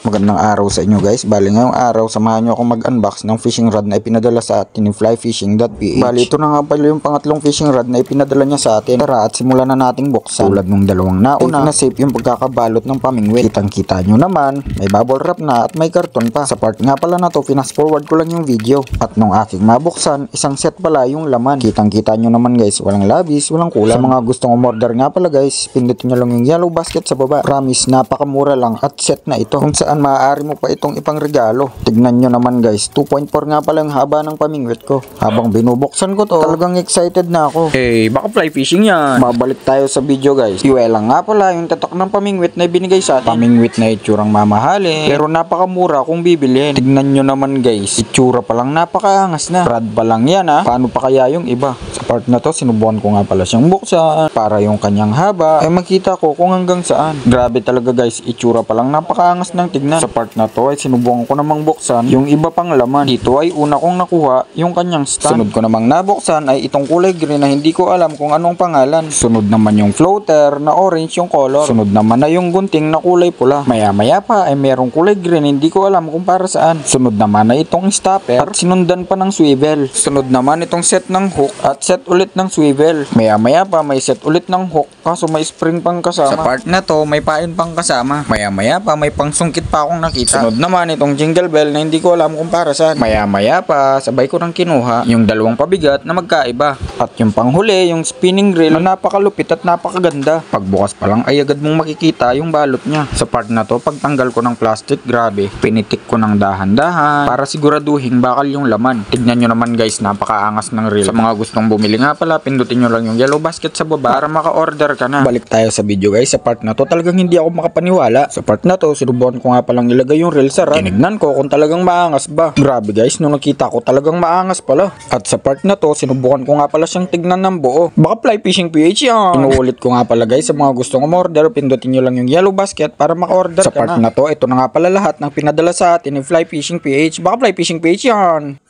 Magandang araw sa inyo guys. Bali ngayong araw, samahan nyo akong mag-unbox ng fishing rod na ipinadala sa atin ni flyfishing.ph. Bali ito na nga pala yung pangatlong fishing rod na ipinadala niya sa atin. Tara at simulan na nating buksan. Tulad nung dalawang nauna, na safe yung pagkakabalot ng pamingwit. Kitang kita nyo naman, may bubble wrap na at may karton pa. Sa part nga pala na to, fast forward ko lang yung video. At nung aking mabuksan, isang set pala yung laman. Kitang kita nyo naman guys, walang labis, walang kulang. Sa mga gustong umorder nga pala guys, pindutin nyo lang yung yellow basket sa baba. Promise, napakamura lang at set na ito. Kung saan maaari mo pa itong ipangregalo. Tignan nyo naman guys, 2.4 nga pala yung haba ng pamingwit ko. Habang binubuksan ko to, talagang excited na ako. Hey, baka fly fishing yan. Mabalik tayo sa video guys. Iwela nga pala yung tatak ng pamingwit na ibinigay sa atin. Pamingwit na itsurang mamahalin, pero napakamura kung bibilhin. Tignan nyo naman guys, itsura pa lang napakaangas na. Rad pa lang yan ha. Paano pa kaya yung iba? Sa part na to, sinubukan ko nga pala siyang buksan para yung kanyang haba ay makita ko kung hanggang saan. Grabe talaga guys, itsura pa lang napakaangas ng tignan. Sa part na to ay sinubukan ko namang buksan yung iba pang laman. Dito ay una kong nakuha yung kanyang stand. Sunod ko namang nabuksan ay itong kulay green na hindi ko alam kung anong pangalan. Sunod naman yung floater na orange yung color. Sunod naman na yung gunting na kulay pula. Maya maya pa ay merong kulay green, hindi ko alam kung para saan. Sunod naman na itong stopper at sinundan pa ng swivel. Sunod naman itong set ng hook at set ulit ng swivel. Maya maya pa may set ulit ng hook kaso may spring pang kasama. Sa part na to may pain pang kasama. Maya maya pa may pangsungkit pa akong nakita. Sunod naman itong jingle bell na hindi ko alam kung para saan. Maya maya pa sabay ko nang kinuha yung dalawang pabigat na magkaiba. At yung panghuli yung spinning reel na napakalupit at napakaganda. Pagbukas pa lang ay agad mong makikita yung balot niya. Sa part na to pagtanggal ko ng plastic, grabe, pinitik ko ng dahan-dahan para siguraduhin bakal yung laman. Tignan nyo naman guys, napakaangas ng reel. Sa mga gustong bumili nga pala, pindutin nyo lang yung yellow basket sa baba para maka-order ka na. Balik tayo sa video guys. Sa part na to talagang hindi ako makapaniwala. Sa part na to sinubukan ko nga palang ilagay yung reel sa rod. Tinignan ko kung talagang maangas ba. Grabe guys, nung nakita ko talagang maangas pala. At sa part na to sinubukan ko nga pala siyang tignan ng buo. Baka fly fishing PH yan. Inuulit ko nga pala guys, sa mga gustong umorder, pindutin nyo lang yung yellow basket para maka-order ka na. Sa part na to, ito na nga pala lahat ng pinadala sa atin ni Fly Fishing PH. Baka fly fishing PH yan.